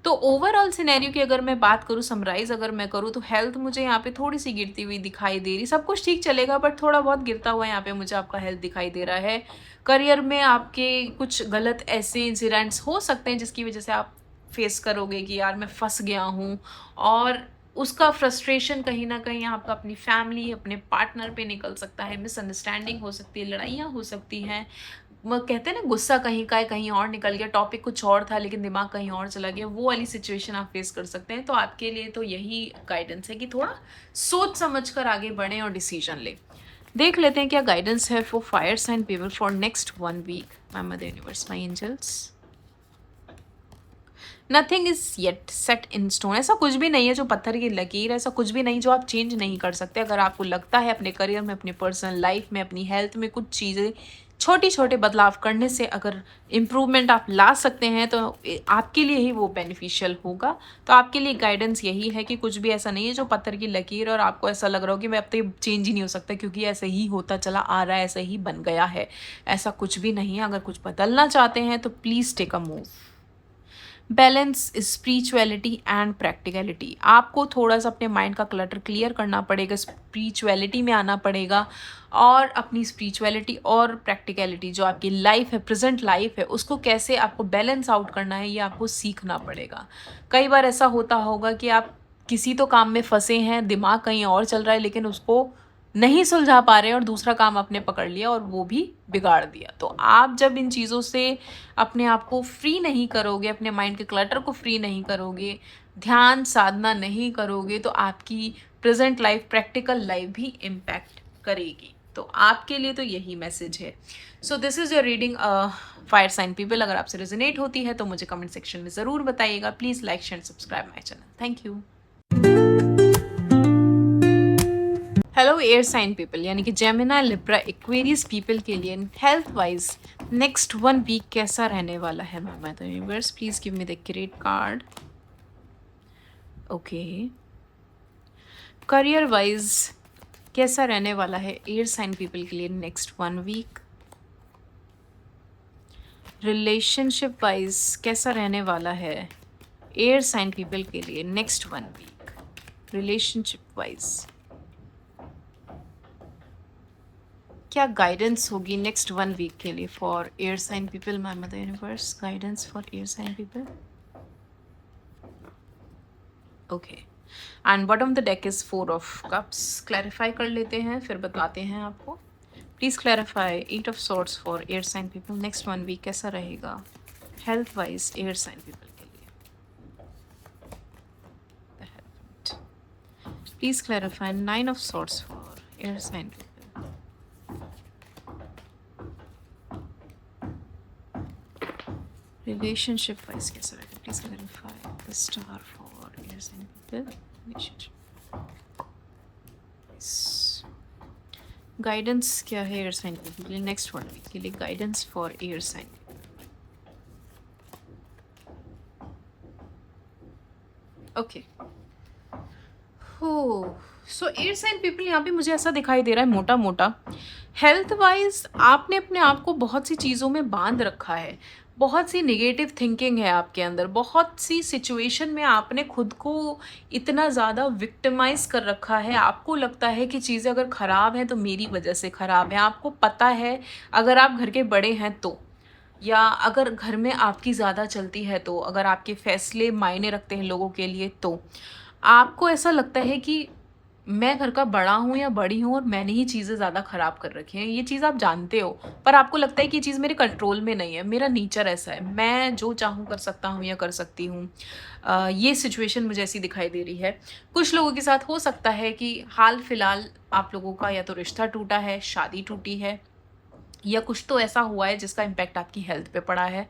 तो ओवरऑल सिनेरियो की अगर मैं बात करूँ, समराइज़ अगर मैं करूँ, तो हेल्थ मुझे यहाँ पे थोड़ी-सी गिरती हुई दिखाई दे रही। सब कुछ ठीक चलेगा बट थोड़ा बहुत गिरता हुआ यहाँ पे मुझे आपका हेल्थ दिखाई दे रहा है। करियर में आपके कुछ गलत ऐसे इंसिडेंट्स हो सकते हैं जिसकी वज़ह से आप फेस करोगे कि यार मैं फँस गया हूँ, और उसका फ्रस्ट्रेशन कहीं न कहीं आपका अपनी फैमिली, अपने पार्टनर पे निकल सकता है, मिसअंडरस्टैंडिंग हो सकती है, लड़ाइयाँ हो सकती हैं। वो कहते हैं ना, गुस्सा कहीं का है, कहीं और निकल गया, टॉपिक कुछ और था लेकिन दिमाग कहीं और चला गया, वो वाली सिचुएशन आप फेस कर सकते हैं। तो आपके लिए तो यही गाइडेंस है कि थोड़ा सोच समझ कर आगे बढ़ें और डिसीजन लें। देख लेते हैं क्या गाइडेंस है for fire sign people for next 1 week. My mother universe, my angels. Nothing is yet set in stone. ऐसा कुछ भी नहीं है जो पत्थर की लकीर है, ऐसा कुछ भी नहीं जो आप चेंज नहीं कर सकते। अगर आपको लगता है अपने करियर में, अपनी पर्सनल लाइफ में, अपनी हेल्थ में कुछ चीज़ें छोटे छोटे बदलाव करने से अगर इम्प्रूवमेंट आप ला सकते हैं तो आपके लिए ही वो बेनिफिशियल होगा। तो आपके लिए गाइडेंस यही है कि कुछ भी ऐसा नहीं है जो पत्थर की लकीर और आपको ऐसा लग रहा हो कि मैं अब तो ये चेंज ही नहीं हो सकता क्योंकि ऐसे ही होता चला आ रहा है, ऐसे ही बन गया है। ऐसा कुछ भी नहीं है। अगर कुछ बदलना चाहते हैं तो please take a move. Balance spirituality and practicality. आपको थोड़ा सा अपने माइंड का क्लटर क्लियर करना पड़ेगा, स्पिरिचुअलिटी में आना पड़ेगा, और अपनी स्पिरिचुअलिटी और प्रैक्टिकलिटी जो आपकी लाइफ है, प्रेजेंट लाइफ है, उसको कैसे आपको बैलेंस आउट करना है ये आपको सीखना पड़ेगा। कई बार ऐसा होता होगा कि आप किसी तो काम में फंसे हैं, दिमाग कहीं और चल रहा है, लेकिन उसको नहीं सुलझा पा रहे हैं और दूसरा काम आपने पकड़ लिया और वो भी बिगाड़ दिया। तो आप जब इन चीज़ों से अपने आप को फ्री नहीं करोगे, अपने माइंड के क्लटर को फ्री नहीं करोगे, ध्यान साधना नहीं करोगे, तो आपकी प्रेजेंट लाइफ, प्रैक्टिकल लाइफ भी इम्पैक्ट करेगी। तो आपके लिए तो यही मैसेज है। So this is your reading fire sign people. अगर आपसे रेजोनेट होती है तो मुझे कमेंट सेक्शन में ज़रूर बताइएगा। Please like, share, subscribe my channel. Thank you. Hello air sign people, यानी कि जेमिनी, लिब्रा, एक्वेरियस पीपल के लिए हेल्थ वाइज नेक्स्ट 1 वीक कैसा रहने वाला है। My the universe, please give me the accurate card. Okay, career wise कैसा रहने वाला है एयर साइन पीपल के लिए नेक्स्ट 1 वीक। रिलेशनशिप वाइज कैसा रहने वाला है एयर साइन पीपल के लिए नेक्स्ट 1 वीक। रिलेशनशिप वाइज क्या गाइडेंस होगी नेक्स्ट 1 वीक के लिए for air sign people. My mother universe, guidance for air sign people. Okay, and bottom the deck is 4 of cups. Clarify कर लेते हैं फिर बताते हैं आपको। Please clarify 8 of swords for air sign people next 1 week कैसा रहेगा health wise air sign people के लिए। Please clarify 9 of swords for air sign people. Relationship wise कैसा रहेगा, please clarify the star for air sign people. Relationship guidance क्या है air sign people के लिए नेक्स्ट 1 वीक के लिए। Guidance for air sign people. Okay, हो so air sign people यहाँ पे मुझे ऐसा दिखाई दे रहा है मोटा मोटा हेल्थ वाइज आपने अपने आप को बहुत सी चीज़ों में बांध रखा है, बहुत सी नेगेटिव थिंकिंग है आपके अंदर, बहुत सी सिचुएशन में आपने खुद को इतना ज़्यादा विक्टिमाइज कर रखा है। आपको लगता है कि चीज़ें अगर ख़राब हैं तो मेरी वजह से ख़राब है। आपको पता है अगर आप घर के बड़े हैं तो, या अगर घर में आपकी ज़्यादा चलती है तो, अगर आपके फैसले मायने रखते हैं लोगों के लिए तो आपको ऐसा लगता है कि मैं घर का बड़ा हूँ या बड़ी हूँ और मैंने ही चीज़ें ज़्यादा ख़राब कर रखी हैं, ये चीज़ आप जानते हो, पर आपको लगता है कि ये चीज़ मेरे कंट्रोल में नहीं है, मेरा नेचर ऐसा है, मैं जो चाहूँ कर सकता हूँ या कर सकती हूँ। ये सिचुएशन मुझे ऐसी दिखाई दे रही है। कुछ लोगों के साथ हो सकता है कि हाल-फिलहाल आप लोगों का या तो रिश्ता टूटा है, शादी टूटी है या कुछ तो ऐसा हुआ है जिसका इम्पैक्ट आपकी हेल्थ पे पड़ा है।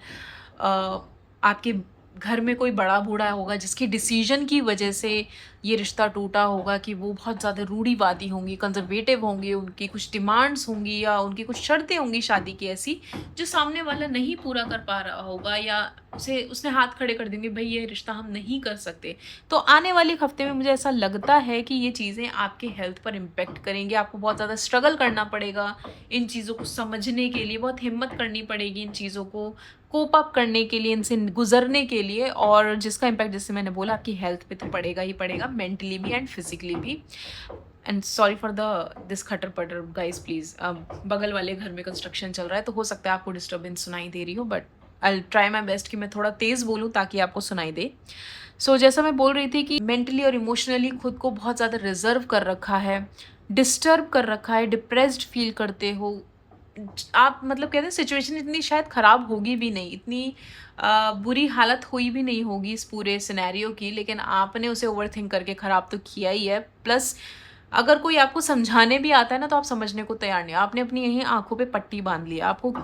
आपके घर में कोई बड़ा बूढ़ा होगा जिसके डिसीजन की वजह से ये रिश्ता टूटा होगा कि वो बहुत ज़्यादा रूढ़िवादी होंगी, कंजर्वेटिव होंगे, उनकी कुछ डिमांड्स होंगी या उनकी कुछ शर्तें होंगी शादी की ऐसी जो सामने वाला नहीं पूरा कर पा रहा होगा या उसे उसने हाथ खड़े कर देंगे, भाई ये रिश्ता हम नहीं कर सकते। तो आने वाले एक हफ्ते में मुझे ऐसा लगता है कि ये चीज़ें आपके हेल्थ पर इम्पेक्ट करेंगे, आपको बहुत ज़्यादा स्ट्रगल करना पड़ेगा इन चीज़ों को समझने के लिए, बहुत हिम्मत करनी पड़ेगी इन चीज़ों को कोप अप करने के लिए, इनसे गुजरने के लिए, और जिसका इम्पैक्ट जैसे मैंने बोला आपकी हेल्थ पे तो पड़ेगा ही पड़ेगा, मेंटली भी एंड फिजिकली भी। And sorry for the this खटर पटर गाइज प्लीज़, बगल वाले घर में कंस्ट्रक्शन चल रहा है तो हो सकता है आपको डिस्टर्बेंस सुनाई दे रही हो, but I try my best कि मैं थोड़ा तेज़ बोलूँ ताकि आपको सुनाई दे। जैसा मैं बोल रही थी कि मेंटली और इमोशनली खुद को बहुत ज़्यादा रिजर्व कर रखा है, डिस्टर्ब कर रखा है, डिप्रेस्ड फील करते हो आप, मतलब कहते हैं सिचुएशन इतनी शायद ख़राब होगी भी नहीं, इतनी बुरी हालत हुई भी नहीं होगी इस पूरे सिनेरियो की, लेकिन आपने उसे ओवरथिंक करके ख़राब तो किया ही है। प्लस अगर कोई आपको समझाने भी आता है ना तो आप समझने को तैयार नहीं, आपने अपनी यहीं आँखों पे पट्टी बाँध ली, आपको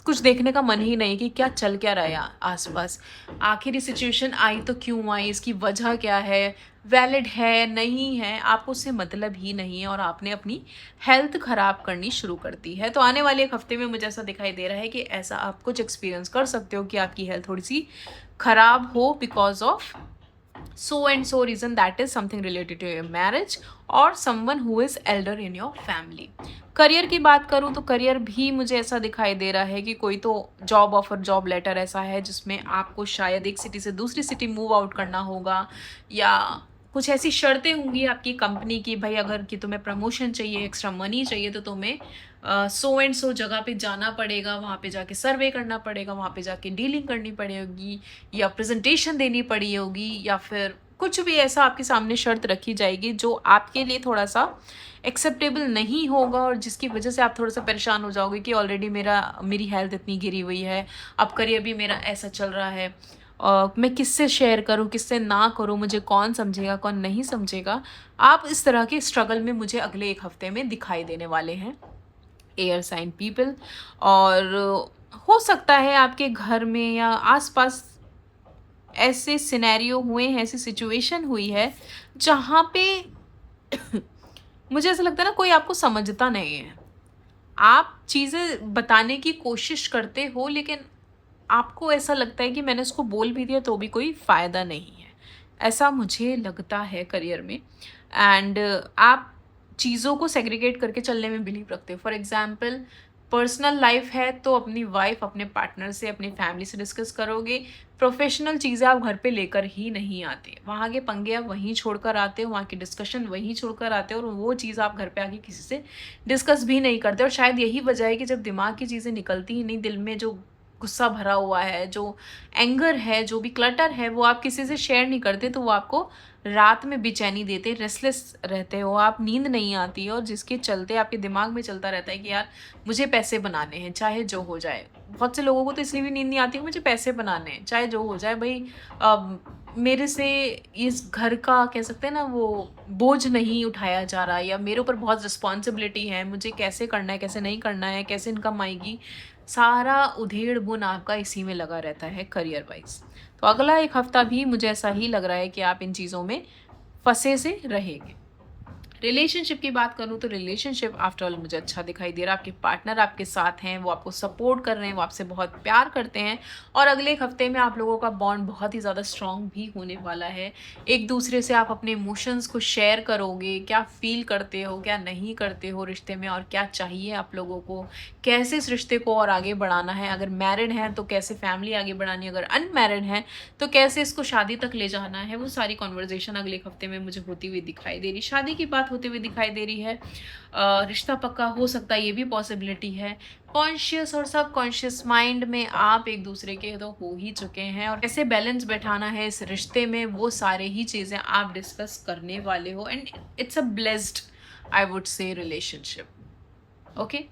कुछ देखने का मन ही नहीं कि क्या चल क्या रहा है आस-पास। आखिर ये सिचुएशन आई तो क्यों आई? इसकी वजह क्या है? वैलिड है, नहीं है, आपको उससे मतलब ही नहीं है और आपने अपनी हेल्थ ख़राब करनी शुरू कर दी है। तो आने वाले 1 हफ़्ते में मुझे ऐसा दिखाई दे रहा है कि ऐसा आप कुछ एक्सपीरियंस कर सकते हो कि आपकी हेल्थ थोड़ी-सी ख़राब हो because of so and so reason, that is something related to your marriage or someone who is elder in your family. Career की बात करूँ तो करियर भी मुझे ऐसा दिखाई दे रहा है कि कोई तो जॉब ऑफर, जॉब लेटर ऐसा है जिसमें आपको शायद एक सिटी से दूसरी सिटी मूव आउट करना होगा या कुछ ऐसी शर्तें होंगी आपकी कंपनी की, भाई अगर कि तुम्हें प्रमोशन चाहिए, एक्स्ट्रा मनी चाहिए तो तुम्हें सो एंड सो जगह पे जाना पड़ेगा, वहाँ पे जाके सर्वे करना पड़ेगा, वहाँ पे जाके डीलिंग करनी पड़ेगी या प्रेजेंटेशन देनी पड़ी होगी या फिर कुछ भी ऐसा आपके सामने शर्त रखी जाएगी जो आपके लिए थोड़ा सा एक्सेप्टेबल नहीं होगा और जिसकी वजह से आप थोड़ा सा परेशान हो जाओगे कि ऑलरेडी मेरी हेल्थ इतनी गिरी हुई है, अब करियर भी मेरा ऐसा चल रहा है, मैं किससे शेयर करूं, किससे ना करूं, मुझे कौन समझेगा कौन नहीं समझेगा। आप इस तरह के स्ट्रगल में मुझे अगले 1 हफ्ते में दिखाई देने वाले हैं एयर साइन पीपल। और हो सकता है आपके घर में या आसपास ऐसे सिनेरियो हुए हैं, ऐसी सिचुएशन हुई है जहाँ पे मुझे ऐसा लगता है ना कोई आपको समझता नहीं है, आप चीज़ें बताने की कोशिश करते हो लेकिन आपको ऐसा लगता है कि मैंने उसको बोल भी दिया तो भी कोई फ़ायदा नहीं है, ऐसा मुझे लगता है करियर में। एंड आप चीज़ों को सेग्रीगेट करके चलने में बिलीव रखते हो। फॉर एग्जांपल पर्सनल लाइफ है तो अपनी वाइफ, अपने पार्टनर से, अपनी फैमिली से डिस्कस करोगे। प्रोफेशनल चीज़ें आप घर पे लेकर ही नहीं आते, वहाँ के पंगे आप वहीं छोड़कर आते हो, वहाँ की डिस्कशन वहीं छोड़कर आते हो और वो चीज़ आप घर पे आके किसी से डिस्कस भी नहीं करते। और शायद यही वजह है कि जब दिमाग की चीज़ें निकलती ही नहीं, दिल में जो गुस्सा भरा हुआ है, जो एंगर है, जो भी क्लटर है, वो आप किसी से शेयर नहीं करते तो वो आपको रात में बेचैनी देते, रेस्टलेस रहते हो आप, नींद नहीं आती है और जिसके चलते आपके दिमाग में चलता रहता है कि यार मुझे पैसे बनाने हैं चाहे जो हो जाए। बहुत से लोगों को तो इसलिए भी नींद नहीं आती है, मुझे पैसे बनाने हैं चाहे जो हो जाए, भाई मेरे से इस घर का कह सकते हैं ना वो बोझ नहीं उठाया जा रहा या मेरे ऊपर बहुत रिस्पॉन्सिबिलिटी है, मुझे कैसे करना है, कैसे नहीं करना है, कैसे इनकम आएगी, सारा उधेड़ बुन आपका इसी में लगा रहता है करियर वाइज। तो अगला 1 हफ्ता भी मुझे ऐसा ही लग रहा है कि आप इन चीज़ों में फंसे से रहेंगे। रिलेशनशिप की बात करूँ तो रिलेशनशिप आफ्टर ऑल मुझे अच्छा दिखाई दे रहा है, आपके पार्टनर आपके साथ हैं, वो आपको सपोर्ट कर रहे हैं, वो आपसे बहुत प्यार करते हैं और अगले 1 हफ्ते में आप लोगों का बॉन्ड बहुत ही ज़्यादा स्ट्रॉन्ग भी होने वाला है। एक दूसरे से आप अपने इमोशंस को शेयर करोगे, क्या फील करते हो, क्या नहीं करते हो रिश्ते में और क्या चाहिए आप लोगों को, कैसे इस रिश्ते को और आगे बढ़ाना है, अगर मैरिड हैं तो कैसे फैमिली आगे बढ़ानी है, अगर अनमैरिड हैं तो कैसे इसको शादी तक ले जाना है, वो सारी कॉन्वर्जेशन अगले 1 हफ्ते में मुझे होती हुई दिखाई दे रही। शादी की बात होते हुए दिखाई दे रही है। रिश्ता पक्का हो सकता है, ये भी पॉसिबिलिटी है। कॉन्शियस और सब कॉन्शियस माइंड में आप एक दूसरे के तो हो ही चुके हैं, और कैसे बैलेंस बैठाना है इस रिश्ते में वो सारे ही चीज़ें आप डिस्कस करने वाले हो। And it's a blessed, I would say, relationship. Okay,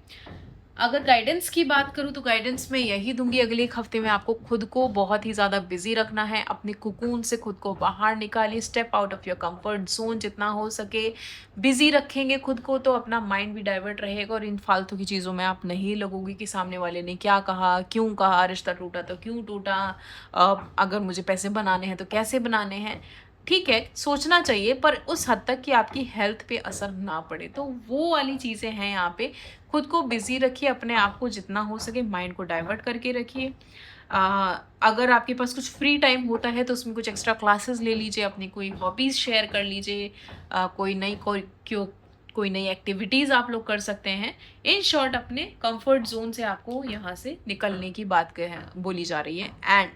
अगर गाइडेंस की बात करूँ तो गाइडेंस में यही दूंगी, अगले एक हफ्ते में आपको खुद को बहुत ही ज़्यादा बिजी रखना है। अपने कुकून से खुद को बाहर निकालिए, step out of your comfort zone जितना हो सके। बिजी रखेंगे खुद को तो अपना माइंड भी डाइवर्ट रहेगा, और इन फालतू की चीज़ों में आप नहीं लगोगे कि सामने वाले ने क्या कहा, क्यों कहा, रिश्ता टूटा तो क्यों टूटा, अगर मुझे पैसे बनाने हैं तो कैसे बनाने हैं। ठीक है, सोचना चाहिए, पर उस हद तक कि आपकी हेल्थ पे असर ना पड़े। तो वो वाली चीज़ें हैं यहाँ पे। खुद को बिजी रखिए, अपने आप को जितना हो सके माइंड को डाइवर्ट करके रखिए। अगर आपके पास कुछ फ्री टाइम होता है तो उसमें कुछ एक्स्ट्रा क्लासेस ले लीजिए, अपनी कोई हॉबीज़ शेयर कर लीजिए, कोई नई एक्टिविटीज़ आप लोग कर सकते हैं। इन शॉर्ट, अपने कंफर्ट जोन से आपको यहाँ से निकलने की बात बोली जा रही है। एंड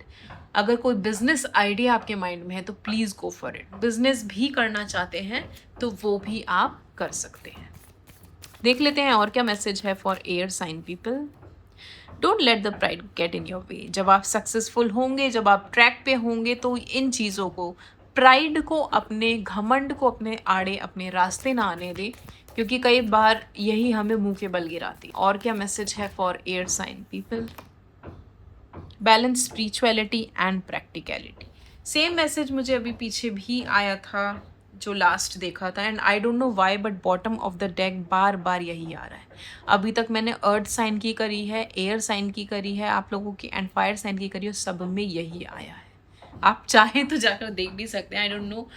अगर कोई बिजनेस आइडिया आपके माइंड में है तो please go for it. Business भी करना चाहते हैं तो वो भी आप कर सकते हैं। देख लेते हैं और क्या मैसेज है for air sign people. Don't let the pride get in your way. जब आप सक्सेसफुल होंगे, जब आप ट्रैक पे होंगे, तो इन चीज़ों को, प्राइड को, अपने घमंड को अपने आड़े, अपने रास्ते ना आने दे, क्योंकि कई बार यही हमें मुंह के बल गिराती। और क्या मैसेज है for air sign people. Balance spirituality and practicality. Same message मुझे अभी पीछे भी आया था जो लास्ट देखा था, and I don't know why, but bottom of the deck बार बार यही आ रहा है। अभी तक मैंने अर्थ साइन की करी है, एयर साइन की करी है आप लोगों की, एंड फायर साइन की करी है, सब में यही आया है। आप चाहें तो जाकर देख भी सकते हैं। आई डोंट नो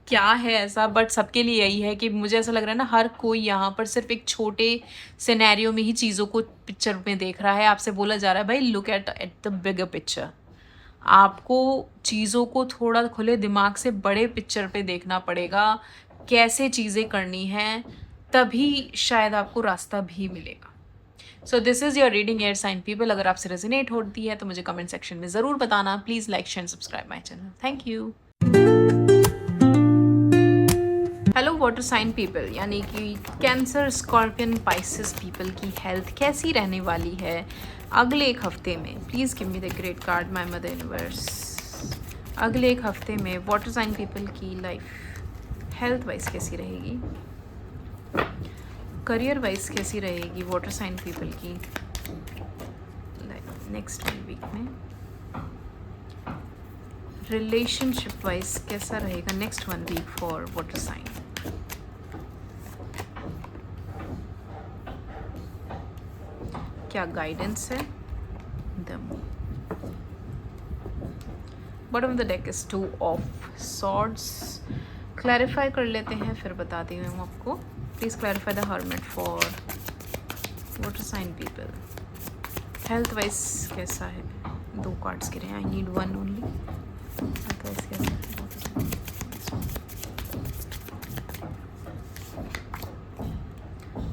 क्या है ऐसा, बट सबके लिए यही है कि मुझे ऐसा लग रहा है ना, हर कोई यहाँ पर सिर्फ एक छोटे सिनेरियो में ही चीज़ों को पिक्चर में देख रहा है। आपसे बोला जा रहा है भाई look at the bigger picture. आपको चीज़ों को थोड़ा खुले दिमाग से बड़े पिक्चर पे देखना पड़ेगा, कैसे चीज़ें करनी हैं, तभी शायद आपको रास्ता भी मिलेगा। So this is your reading air sign people. अगर आपसे रेजोनेट होती है तो मुझे कमेंट सेक्शन में ज़रूर बताना। Please like, share, subscribe my channel. Thank you. Hello water sign people, यानी कि कैंसर, स्कॉर्पियन, पाइसेस पीपल की हेल्थ कैसी रहने वाली है अगले एक हफ्ते में। Please give me the great card my mother universe. अगले एक हफ्ते में वाटर साइन पीपल की लाइफ हेल्थ वाइज कैसी रहेगी, करियर वाइज कैसी रहेगी वाटर साइन पीपल की नेक्स्ट 1 वीक में, रिलेशनशिप वाइज कैसा रहेगा next 1 week for water sign. क्या गाइडेंस है। The bottom of the deck is 2 of swords. Clarify कर लेते हैं, फिर बताती हूँ आपको। Please clarify the hermit for water sign people. Health wise कैसा है। 2 कार्ड्स गिरे, I need 1 only.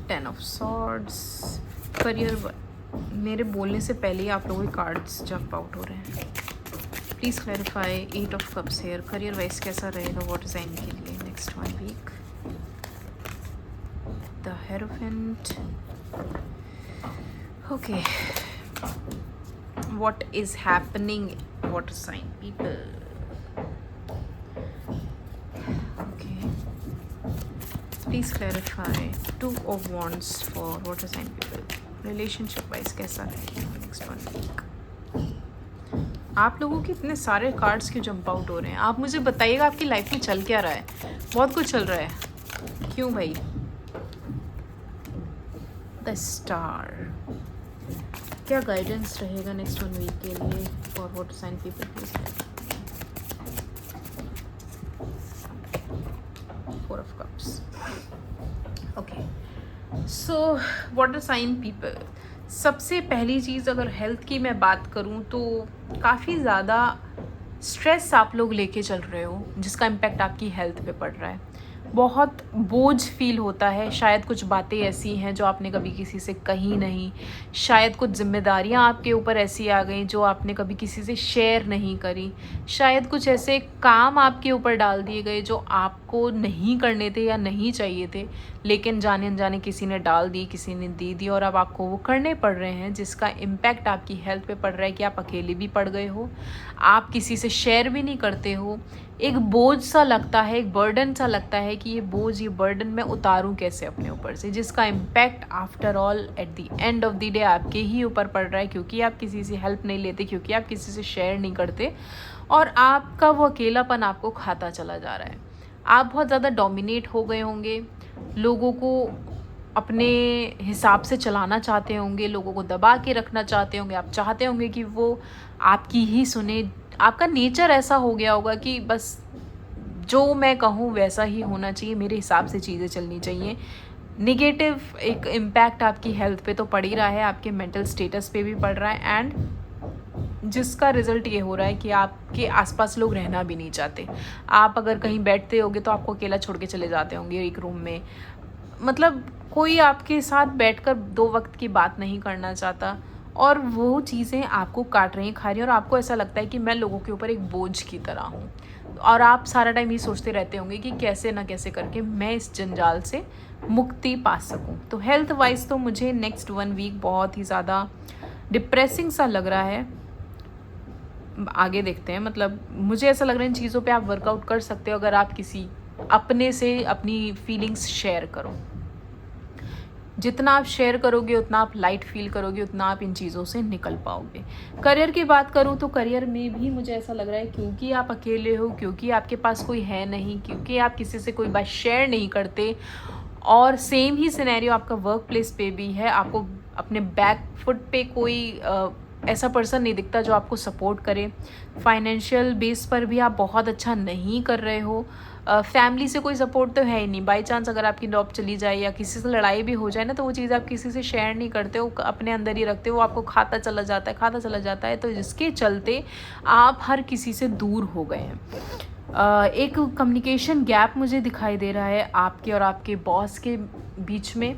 Ten of swords. Career, मेरे बोलने से पहले ही आप लोगों के कार्ड्स जंप आउट हो रहे हैं। Please clarify 8 of cups here. Career wise कैसा रहेगा वाटर साइन के लिए next 1 week. The hierophant. Okay, what is happening water sign people. Okay, please clarify 2 of wands for water sign people. Relationship wise कैसा रहेगा next 1 week. आप लोगों के इतने सारे कार्ड्स क्यों जंप आउट हो रहे हैं, आप मुझे बताइएगा आपकी लाइफ में चल क्या रहा है। बहुत कुछ चल रहा है, क्यों भाई। The star. क्या गाइडेंस रहेगा नेक्स्ट 1 वीक के लिए for water sign people please. 4 of cups. Okay, so water sign people, सबसे पहली चीज़ अगर हेल्थ की मैं बात करूं तो काफ़ी ज़्यादा स्ट्रेस आप लोग लेके चल रहे हो, जिसका इम्पेक्ट आपकी हेल्थ पे पड़ रहा है। बहुत बोझ फील होता है। शायद कुछ बातें ऐसी हैं जो आपने कभी किसी से कही नहीं, शायद कुछ जिम्मेदारियां आपके ऊपर ऐसी आ गई जो आपने कभी किसी से शेयर नहीं करी, शायद कुछ ऐसे काम आपके ऊपर डाल दिए गए जो आपको आपको नहीं करने थे या नहीं चाहिए थे, लेकिन जाने अनजाने किसी ने डाल दी, किसी ने दे दी और अब आपको वो करने पड़ रहे हैं, जिसका इम्पैक्ट आपकी हेल्थ पे पड़ रहा है कि आप अकेले भी पड़ गए हो, आप किसी से शेयर भी नहीं करते हो। एक बोझ सा लगता है, एक बर्डन सा लगता है कि ये बर्डन मैं उतारूं कैसे अपने ऊपर से, जिसका impact after all at the end of the day आपके ही ऊपर पड़ रहा है, क्योंकि आप किसी से हेल्प नहीं लेते, क्योंकि आप किसी से शेयर नहीं करते और आपका वो अकेलापन आपको खाता चला जा रहा है। आप बहुत ज़्यादा डोमिनेट हो गए होंगे, लोगों को अपने हिसाब से चलाना चाहते होंगे, लोगों को दबा के रखना चाहते होंगे, आप चाहते होंगे कि वो आपकी ही सुने। आपका नेचर ऐसा हो गया होगा कि बस जो मैं कहूँ वैसा ही होना चाहिए, मेरे हिसाब से चीज़ें चलनी चाहिए। निगेटिव एक इम्पैक्ट आपकी हेल्थ पे तो पड़ ही रहा है, आपके मेंटल स्टेटस पे भी पड़ रहा है, एंड जिसका रिज़ल्ट ये हो रहा है कि आपके आसपास लोग रहना भी नहीं चाहते। आप अगर कहीं बैठते होगे तो आपको अकेला छोड़ के चले जाते होंगे एक रूम में, मतलब कोई आपके साथ बैठकर 2 वक्त की बात नहीं करना चाहता, और वो चीज़ें आपको काट रही हैं, खा रही हैं, और आपको ऐसा लगता है कि मैं लोगों के ऊपर एक बोझ की तरह हूँ। और आप सारा टाइम ये सोचते रहते होंगे कि कैसे ना कैसे करके मैं इस जंजाल से मुक्ति पा सकूँ। तो हेल्थ वाइज तो मुझे नेक्स्ट 1 वीक बहुत ही ज़्यादा डिप्रेसिंग सा लग रहा है। आगे देखते हैं, मतलब मुझे ऐसा लग रहा है इन चीज़ों पे आप वर्कआउट कर सकते हो अगर आप किसी अपने से अपनी फीलिंग्स शेयर करो। जितना आप शेयर करोगे उतना आप लाइट फील करोगे, उतना आप इन चीज़ों से निकल पाओगे। करियर की बात करूँ तो करियर में भी मुझे ऐसा लग रहा है, क्योंकि आप अकेले हो, क्योंकि आपके पास कोई है नहीं, क्योंकि आप किसी से कोई बात शेयर नहीं करते, और सेम ही सिनेरियो आपका वर्क प्लेस पे भी है। आपको अपने बैक फुट पे कोई ऐसा पर्सन नहीं दिखता जो आपको सपोर्ट करे। फाइनेंशियल बेस पर भी आप बहुत अच्छा नहीं कर रहे हो। फैमिली से कोई सपोर्ट तो है ही नहीं। बाई चांस अगर आपकी जॉब चली जाए या किसी से लड़ाई भी हो जाए ना, तो वो चीज़ आप किसी से शेयर नहीं करते हो, अपने अंदर ही रखते हो, वो आपको खाता चला जाता है। तो जिसके चलते आप हर किसी से दूर हो गए हैं। एक कम्युनिकेशन गैप मुझे दिखाई दे रहा है आपके और आपके बॉस के बीच में।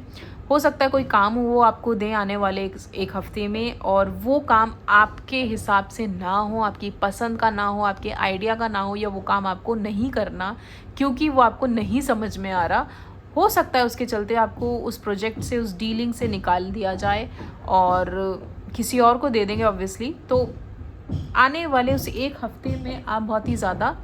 हो सकता है कोई काम हो वो आपको दें आने वाले एक हफ्ते में, और वो काम आपके हिसाब से ना हो, आपकी पसंद का ना हो, आपके आइडिया का ना हो, या वो काम आपको नहीं करना क्योंकि वो आपको नहीं समझ में आ रहा। हो सकता है उसके चलते आपको उस प्रोजेक्ट से, उस डीलिंग से निकाल दिया जाए और किसी और को दे देंगे ऑब्वियसली। तो आने वाले उस एक हफ्ते में आप बहुत ही ज़्यादा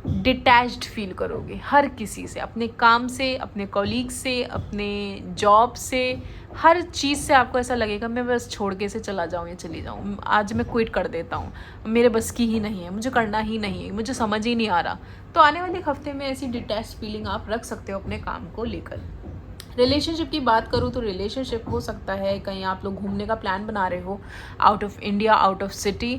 डिटैच्ड फील करोगे हर किसी से, अपने काम से, अपने कॉलीग से, अपने जॉब से, हर चीज़ से। आपको ऐसा लगेगा मैं बस छोड़ के से चला जाऊँ या चली जाऊँ, आज मैं क्विट कर देता हूँ, मेरे बस की ही नहीं है, मुझे करना ही नहीं है, मुझे समझ ही नहीं आ रहा। तो आने वाले हफ्ते में ऐसी डिटैच्ड फीलिंग आप रख सकते हो अपने काम को लेकर। रिलेशनशिप की बात करूँ तो रिलेशनशिप हो सकता है कहीं आप लोग घूमने का प्लान बना रहे हो out of India, out of city.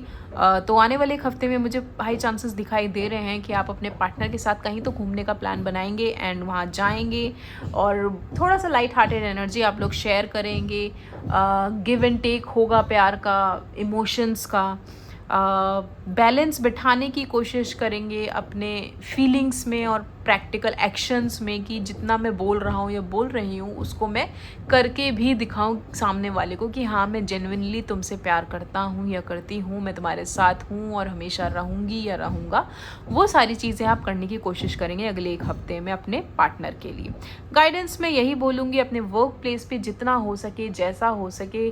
तो आने वाले एक हफ्ते में मुझे हाई चांसेस दिखाई दे रहे हैं कि आप अपने पार्टनर के साथ कहीं तो घूमने का प्लान बनाएंगे एंड वहाँ जाएंगे, और थोड़ा सा लाइट हार्टेड एनर्जी आप लोग शेयर करेंगे। गिव एंड टेक होगा प्यार का, इमोशंस का। बैलेंस बिठाने की कोशिश करेंगे अपने फीलिंग्स में और प्रैक्टिकल एक्शंस में, कि जितना मैं बोल रहा हूँ या बोल रही हूँ उसको मैं करके भी दिखाऊं सामने वाले को कि हाँ मैं जेन्युइनली तुमसे प्यार करता हूँ या करती हूँ, मैं तुम्हारे साथ हूँ और हमेशा रहूँगी या रहूँगा। वो सारी चीज़ें आप करने की कोशिश करेंगे अगले एक हफ्ते में अपने पार्टनर के लिए। गाइडेंस में यही बोलूँगी, अपने वर्क प्लेस पे जितना हो सके, जैसा हो सके,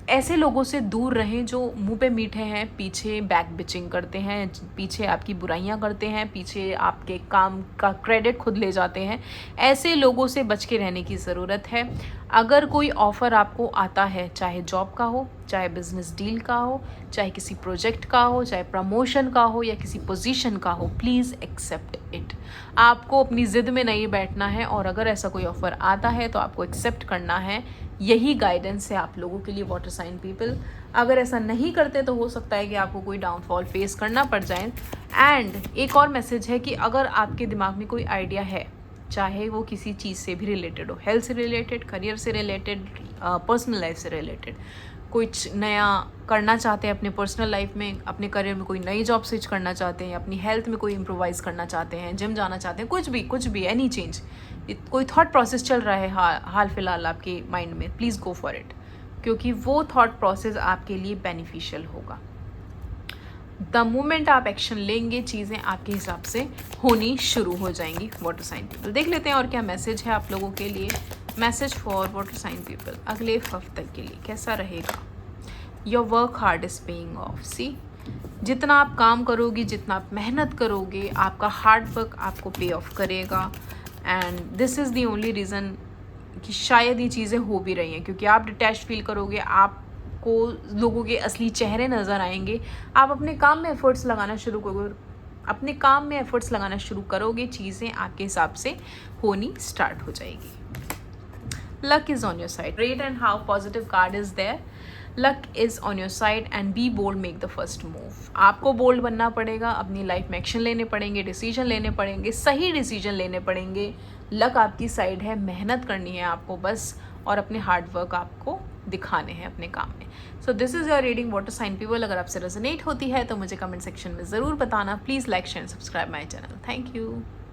ऐसे लोगों से दूर रहें जो मुंह पे मीठे हैं, पीछे बैक बिचिंग करते हैं, पीछे आपकी बुराइयां करते हैं, पीछे आपके काम का क्रेडिट खुद ले जाते हैं। ऐसे लोगों से बच के रहने की ज़रूरत है। अगर कोई ऑफ़र आपको आता है, चाहे जॉब का हो, चाहे बिजनेस डील का हो, चाहे किसी प्रोजेक्ट का हो, चाहे प्रमोशन का हो या किसी पोजीशन का हो, प्लीज़ एक्सेप्ट इट। आपको अपनी ज़िद में नहीं बैठना है, और अगर ऐसा कोई ऑफ़र आता है तो आपको एक्सेप्ट करना है। यही गाइडेंस है आप लोगों के लिए वाटर साइन पीपल। अगर ऐसा नहीं करते तो हो सकता है कि आपको कोई डाउनफॉल फेस करना पड़ जाए। एंड एक और मैसेज है कि अगर आपके दिमाग में कोई आइडिया है, चाहे वो किसी चीज़ से भी रिलेटेड हो, हेल्थ से रिलेटेड, करियर से रिलेटेड, पर्सनल लाइफ से रिलेटेड, कुछ नया करना चाहते हैं अपने पर्सनल लाइफ में, अपने करियर में कोई नई जॉब स्विच करना चाहते हैं, अपनी हेल्थ में कोई इम्प्रोवाइज़ करना चाहते हैं, जिम जाना चाहते हैं, कुछ भी एनी चेंज, कोई थॉट प्रोसेस चल रहा है हाल फिलहाल आपके माइंड में, प्लीज़ गो फॉर इट, क्योंकि वो थॉट प्रोसेस आपके लिए बेनिफिशियल होगा। द मोमेंट आप एक्शन लेंगे चीज़ें आपके हिसाब से होनी शुरू हो जाएंगी वाटर साइन पीपल। देख लेते हैं और क्या मैसेज है आप लोगों के लिए। Message for water sign people अगले हफ्ते के लिए कैसा रहेगा। Your work hard is paying off. See, जितना आप काम करोगे, जितना आप मेहनत करोगे, आपका हार्ड वर्क आपको पे ऑफ करेगा। And this is the only reason कि शायद ये चीज़ें हो भी रही हैं, क्योंकि आप डिटैच फील करोगे, आपको लोगों के असली चेहरे नज़र आएंगे, आप अपने काम में एफर्ट्स लगाना शुरू करोगे, चीज़ें आपके हिसाब से होनी स्टार्ट हो जाएगी। Luck is on your side. Rate and how positive card is there. Luck is on your side and be bold, make the first move. आपको बोल्ड बनना पड़ेगा, अपनी लाइफ में एक्शन लेने पड़ेंगे, डिसीजन लेने पड़ेंगे, सही डिसीजन लेने पड़ेंगे। लक आपकी साइड है, मेहनत करनी है आपको बस, और अपने हार्ड वर्क आपको दिखाने हैं अपने काम में। So this is your reading water sign people. अगर आपसे रेजोनेट होती है तो मुझे कमेंट सेक्शन में ज़रूर बताना। Please like share subscribe my channel. Thank you.